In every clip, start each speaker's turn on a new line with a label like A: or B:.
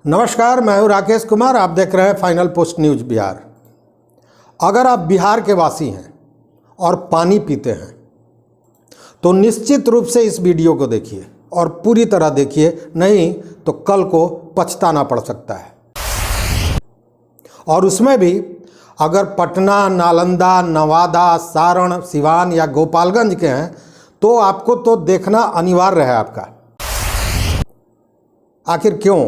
A: नमस्कार, मैं हूं राकेश कुमार। आप देख रहे हैं फाइनल पोस्ट न्यूज़ बिहार। अगर आप बिहार के वासी हैं और पानी पीते हैं तो निश्चित रूप से इस वीडियो को देखिए और पूरी तरह देखिए, नहीं तो कल को पछताना पड़ सकता है। और उसमें भी अगर पटना, नालंदा, नवादा, सारण, सिवान या गोपालगंज के हैं तो आपको तो देखना अनिवार्य है आपका। आखिर क्यों,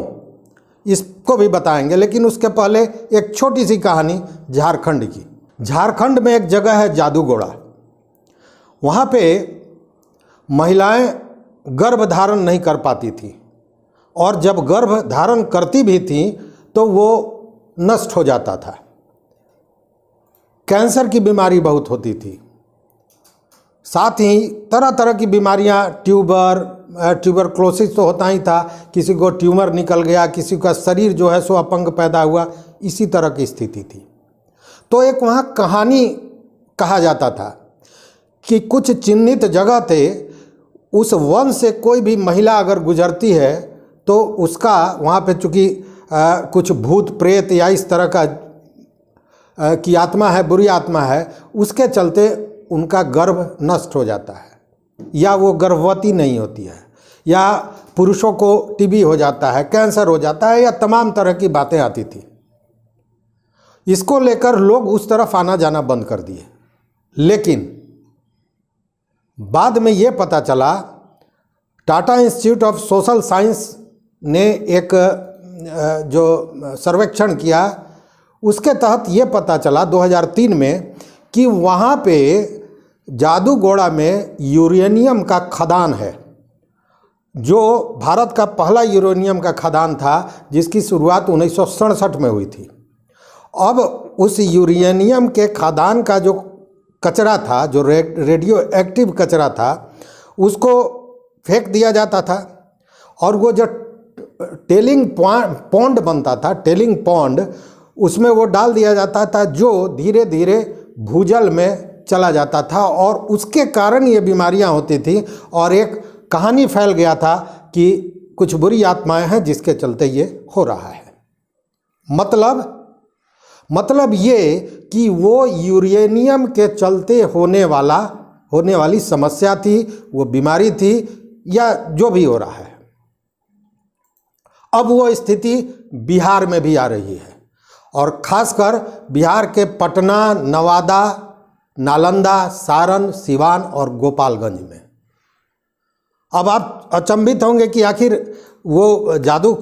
A: इसको भी बताएंगे, लेकिन उसके पहले एक छोटी सी कहानी झारखंड की। झारखंड में एक जगह है जादूगोड़ा। वहाँ पे महिलाएं गर्भ धारण नहीं कर पाती थी और जब गर्भ धारण करती भी थी तो वो नष्ट हो जाता था। कैंसर की बीमारी बहुत होती थी, साथ ही तरह तरह की बीमारियां, ट्यूबरक्लोसिस तो होता ही था, किसी को ट्यूमर निकल गया, किसी का शरीर जो है सो अपंग पैदा हुआ, इसी तरह की स्थिति थी। तो एक वहाँ कहानी कहा जाता था कि कुछ चिन्हित जगह थे, उस वन से कोई भी महिला अगर गुजरती है तो उसका वहाँ पे चूँकि कुछ भूत प्रेत या इस तरह का की आत्मा है, बुरी आत्मा है, उसके चलते उनका गर्भ नष्ट हो जाता है या वो गर्भवती नहीं होती है, या पुरुषों को टीबी हो जाता है, कैंसर हो जाता है, या तमाम तरह की बातें आती थी। इसको लेकर लोग उस तरफ आना जाना बंद कर दिए। लेकिन बाद में ये पता चला, Tata institute of social science ने एक जो सर्वेक्षण किया, उसके तहत ये पता चला 2003 में कि वहाँ पे जादूगोड़ा में यूरेनियम का खदान है, जो भारत का पहला यूरेनियम का खदान था, जिसकी शुरुआत 1967 में हुई थी। अब उस यूरेनियम के खदान का जो कचरा था, जो रेडियो एक्टिव कचरा था, उसको फेंक दिया जाता था और वो जो टेलिंग पॉन्ड बनता था, टेलिंग पॉन्ड, उसमें वो डाल दिया जाता था, जो धीरे धीरे भूजल में चला जाता था और उसके कारण ये बीमारियां होती थी। और एक कहानी फैल गया था कि कुछ बुरी आत्माएं हैं जिसके चलते ये हो रहा है। मतलब ये कि वो यूरेनियम के चलते होने वाली समस्या थी, वो बीमारी थी, या जो भी हो रहा है। अब वो स्थिति बिहार में भी आ रही है, और खासकर बिहार के पटना, नवादा, नालंदा, सारण, सिवान और गोपालगंज में। अब आप अचंभित होंगे कि आखिर वो जादू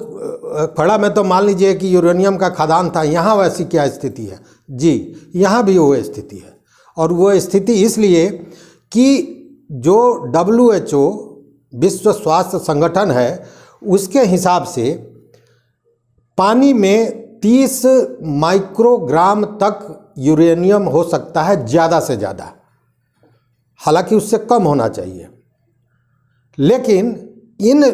A: खड़ा में तो मान लीजिए कि यूरेनियम का खदान था, यहाँ वैसी क्या स्थिति है? जी, यहाँ भी वो स्थिति है। और वो स्थिति इसलिए कि जो WHO विश्व स्वास्थ्य संगठन है, उसके हिसाब से पानी में 30 माइक्रोग्राम तक यूरेनियम हो सकता है, ज़्यादा से ज़्यादा। हालांकि उससे कम होना चाहिए। लेकिन इन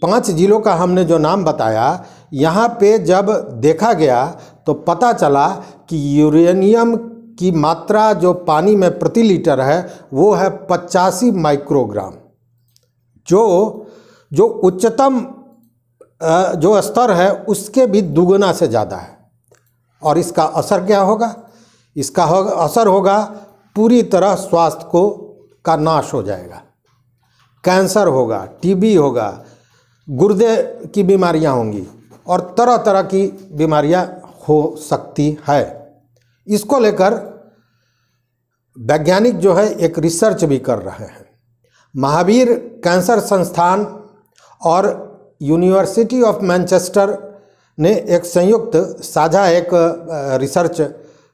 A: 5 जिलों का हमने जो नाम बताया, यहाँ पे जब देखा गया तो पता चला कि यूरेनियम की मात्रा जो पानी में प्रति लीटर है वो है 85 माइक्रोग्राम, जो उच्चतम जो स्तर है उसके भी दुगुना से ज़्यादा है। और इसका असर क्या होगा? इसका असर होगा पूरी तरह स्वास्थ्य का नाश हो जाएगा। कैंसर होगा, टीबी होगा, गुर्दे की बीमारियां होंगी और तरह तरह की बीमारियां हो सकती है। इसको लेकर वैज्ञानिक जो है एक रिसर्च भी कर रहे हैं। महावीर कैंसर संस्थान और यूनिवर्सिटी ऑफ मैनचेस्टर ने एक संयुक्त साझा एक रिसर्च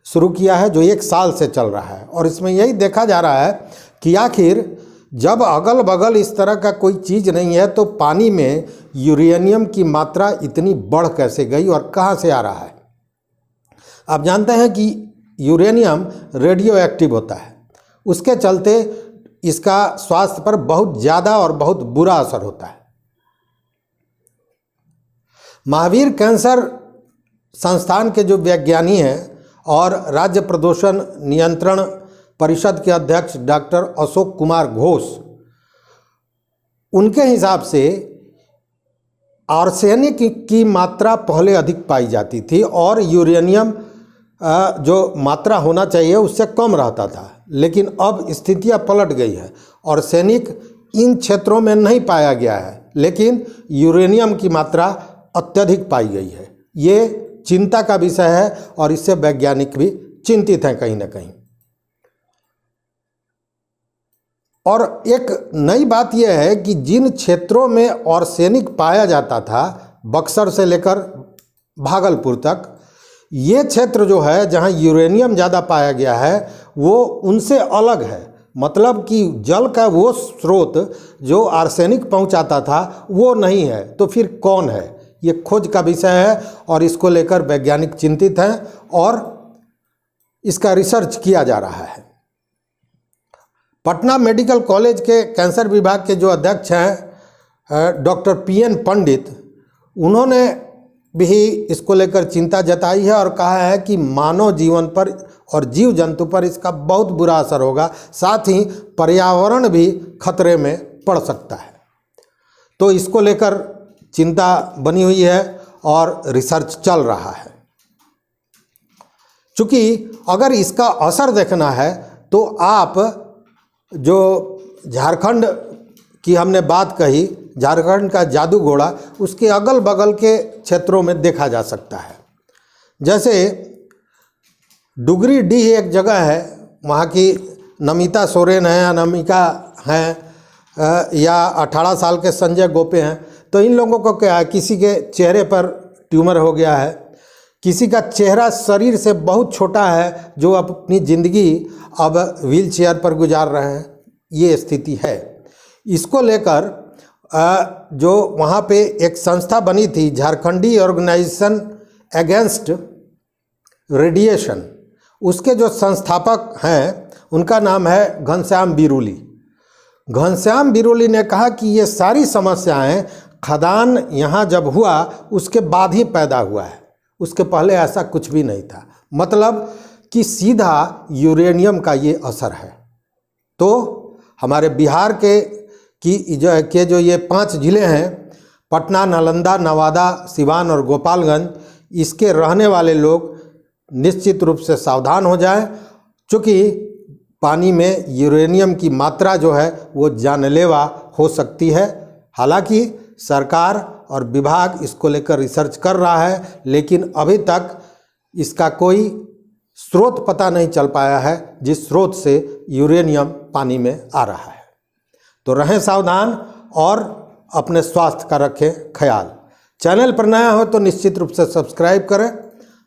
A: शुरू किया है, जो 1 साल से चल रहा है। और इसमें यही देखा जा रहा है कि आखिर जब अगल बगल इस तरह का कोई चीज़ नहीं है तो पानी में यूरेनियम की मात्रा इतनी बढ़ कैसे गई और कहाँ से आ रहा है? आप जानते हैं कि यूरेनियम रेडियो एक्टिव होता है, उसके चलते इसका स्वास्थ्य पर बहुत ज़्यादा और बहुत बुरा असर होता है। महावीर कैंसर संस्थान के जो वैज्ञानिक हैं और राज्य प्रदूषण नियंत्रण परिषद के अध्यक्ष डॉक्टर अशोक कुमार घोष, उनके हिसाब से आर्सेनिक की मात्रा पहले अधिक पाई जाती थी और यूरेनियम जो मात्रा होना चाहिए उससे कम रहता था, लेकिन अब स्थितियां पलट गई है। आर्सेनिक इन क्षेत्रों में नहीं पाया गया है, लेकिन यूरेनियम की मात्रा अत्यधिक पाई गई है। ये चिंता का विषय है और इससे वैज्ञानिक भी चिंतित हैं कहीं ना कहीं। और एक नई बात यह है कि जिन क्षेत्रों में आर्सेनिक पाया जाता था, बक्सर से लेकर भागलपुर तक, ये क्षेत्र जो है जहाँ यूरेनियम ज़्यादा पाया गया है वो उनसे अलग है। मतलब कि जल का वो स्रोत जो आर्सेनिक पहुँचाता था वो नहीं है, तो फिर कौन है? ये खोज का विषय है और इसको लेकर वैज्ञानिक चिंतित हैं और इसका रिसर्च किया जा रहा है। पटना मेडिकल कॉलेज के कैंसर विभाग के जो अध्यक्ष हैं डॉक्टर PN पंडित, उन्होंने भी इसको लेकर चिंता जताई है और कहा है कि मानव जीवन पर और जीव जंतु पर इसका बहुत बुरा असर होगा, साथ ही पर्यावरण भी खतरे में पड़ सकता है। तो इसको लेकर चिंता बनी हुई है और रिसर्च चल रहा है। चूँकि अगर इसका असर देखना है तो आप जो झारखंड की हमने बात कही, झारखंड का जादू घोड़ा, उसके अगल बगल के क्षेत्रों में देखा जा सकता है। जैसे डुगरीडीह एक जगह है, वहाँ की नमिता सोरेन हैं, अनामिका हैं या 18 साल के संजय गोपे हैं। तो इन लोगों को क्या है, किसी के चेहरे पर ट्यूमर हो गया है, किसी का चेहरा शरीर से बहुत छोटा है जो अपनी ज़िंदगी अब व्हील चेयर पर गुजार रहे हैं, ये स्थिति है। इसको लेकर जो वहाँ पे एक संस्था बनी थी, झारखंडी ऑर्गेनाइजेशन अगेंस्ट रेडिएशन, उसके जो संस्थापक हैं उनका नाम है घनश्याम बिरुली। घनश्याम बिरुली ने कहा कि ये सारी समस्याएं खदान यहाँ जब हुआ उसके बाद ही पैदा हुआ है, उसके पहले ऐसा कुछ भी नहीं था। मतलब कि सीधा यूरेनियम का ये असर है। तो हमारे बिहार के जो ये 5 ज़िले हैं, पटना, नालंदा, नवादा, सिवान और गोपालगंज, इसके रहने वाले लोग निश्चित रूप से सावधान हो जाएं, क्योंकि पानी में यूरेनियम की मात्रा जो है वो जानलेवा हो सकती है। हालांकि सरकार और विभाग इसको लेकर रिसर्च कर रहा है, लेकिन अभी तक इसका कोई स्रोत पता नहीं चल पाया है जिस स्रोत से यूरेनियम पानी में आ रहा है। तो रहें सावधान और अपने स्वास्थ्य का रखें ख्याल। चैनल पर नया हो तो निश्चित रूप से सब्सक्राइब करें,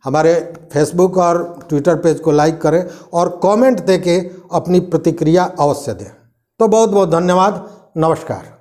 A: हमारे फेसबुक और ट्विटर पेज को लाइक करें और कमेंट देके अपनी प्रतिक्रिया अवश्य दें। तो बहुत बहुत धन्यवाद, नमस्कार।